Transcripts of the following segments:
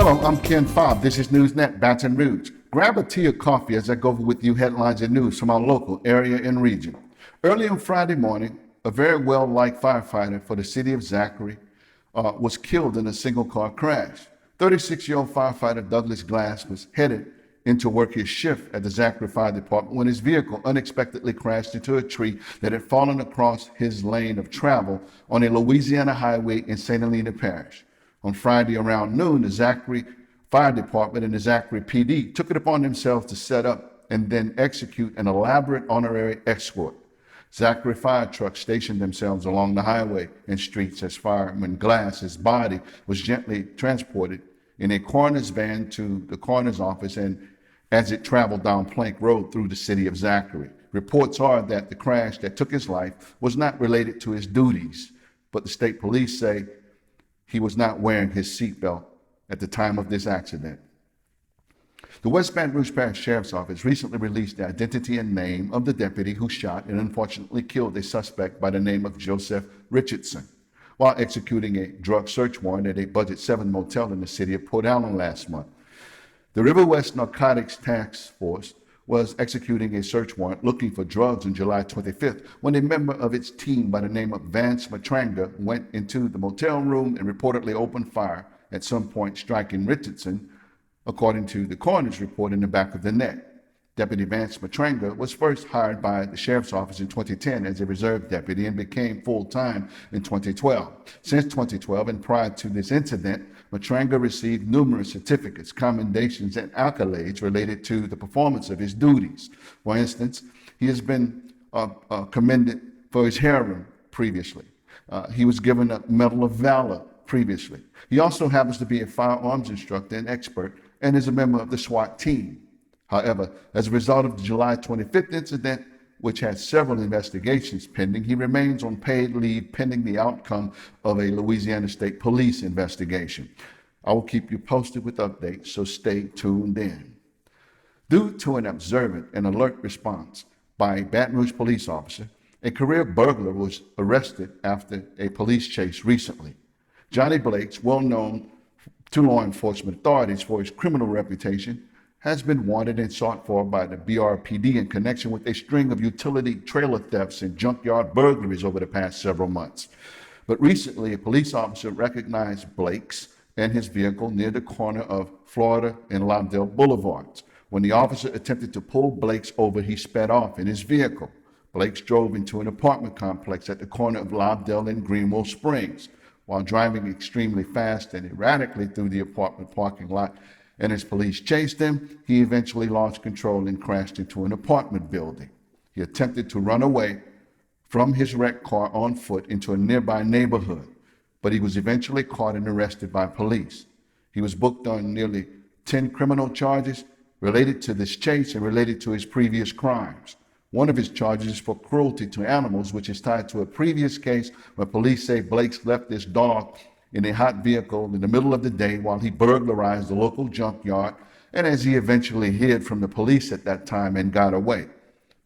Hello, I'm Ken Fobb. This is NewsNet, Baton Rouge. Grab a tea or coffee as I go over with you headlines and news from our local area and region. Early on Friday morning, a very well-liked firefighter for the city of Zachary was killed in a single-car crash. 36-year-old firefighter Douglas Glass was headed into work his shift at the Zachary Fire Department when his vehicle unexpectedly crashed into a tree that had fallen across his lane of travel on a Louisiana highway in St. Helena Parish. On Friday around noon, the Zachary Fire Department and the Zachary PD took it upon themselves to set up and then execute an elaborate honorary escort. Zachary fire trucks stationed themselves along the highway and streets as Fireman Glass's body was gently transported in a coroner's van to the coroner's office and as it traveled down Plank Road through the city of Zachary. Reports are that the crash that took his life was not related to his duties, but the state police say he was not wearing his seatbelt at the time of this accident. The West Baton Rouge Parish Sheriff's Office recently released the identity and name of the deputy who shot and unfortunately killed a suspect by the name of Joseph Richardson while executing a drug search warrant at a Budget 7 motel in the city of Port Allen last month. The River West Narcotics Task Force was executing a search warrant looking for drugs on July 25th when a member of its team by the name of Vance Matranga went into the motel room and reportedly opened fire, at some point striking Richardson, according to the coroner's report, in the back of the neck. Deputy Vance Matranga was first hired by the Sheriff's Office in 2010 as a reserve deputy and became full-time in 2012. Since 2012 and prior to this incident, Matranga received numerous certificates, commendations, and accolades related to the performance of his duties. For instance, he has been commended for his heroin previously. He was given a Medal of Valor previously. He also happens to be a firearms instructor and expert and is a member of the SWAT team. However, as a result of the July 25th incident, which has several investigations pending, he remains on paid leave pending the outcome of a Louisiana State Police investigation. I will keep you posted with updates, so stay tuned in. Due to an observant and alert response by a Baton Rouge police officer, a career burglar was arrested after a police chase recently. Johnny Blakes, well known to law enforcement authorities for his criminal reputation, has been wanted and sought for by the BRPD in connection with a string of utility trailer thefts and junkyard burglaries over the past several months. But recently, a police officer recognized Blakes and his vehicle near the corner of Florida and Lobdell Boulevards. When the officer attempted to pull Blakes over, he sped off in his vehicle. Blakes drove into an apartment complex at the corner of Lobdell and Greenwell Springs. While driving extremely fast and erratically through the apartment parking lot, and as police chased him, he eventually lost control and crashed into an apartment building. He attempted to run away from his wrecked car on foot into a nearby neighborhood, but he was eventually caught and arrested by police. He was booked on nearly 10 criminal charges related to this chase and related to his previous crimes. One of his charges is for cruelty to animals, which is tied to a previous case where police say Blakes left this dog in a hot vehicle in the middle of the day while he burglarized the local junkyard, and as he eventually hid from the police at that time and got away.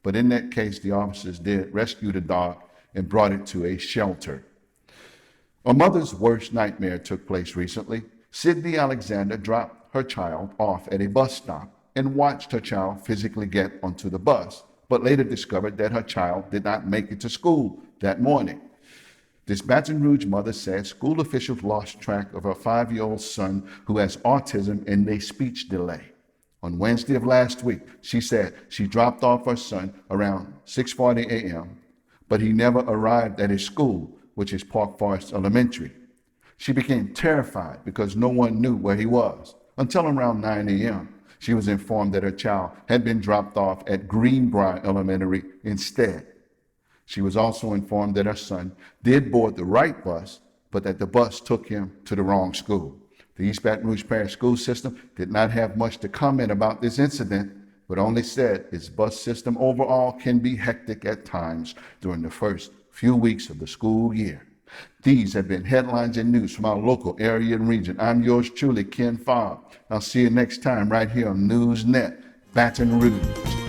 But in that case, the officers did rescue the dog and brought it to a shelter. A mother's worst nightmare took place recently. Sydney Alexander dropped her child off at a bus stop and watched her child physically get onto the bus, but later discovered that her child did not make it to school that morning. This Baton Rouge mother said school officials lost track of her 5-year-old son who has autism and a speech delay. On Wednesday of last week, she said she dropped off her son around 6:40 a.m., but he never arrived at his school, which is Park Forest Elementary. She became terrified because no one knew where he was. Until around 9 a.m., she was informed that her child had been dropped off at Greenbrier Elementary instead. She was also informed that her son did board the right bus, but that the bus took him to the wrong school. The East Baton Rouge Parish School System did not have much to comment about this incident, but only said its bus system overall can be hectic at times during the first few weeks of the school year. These have been headlines and news from our local area and region. I'm yours truly, Ken Fobb. I'll see you next time right here on NewsNet, Baton Rouge.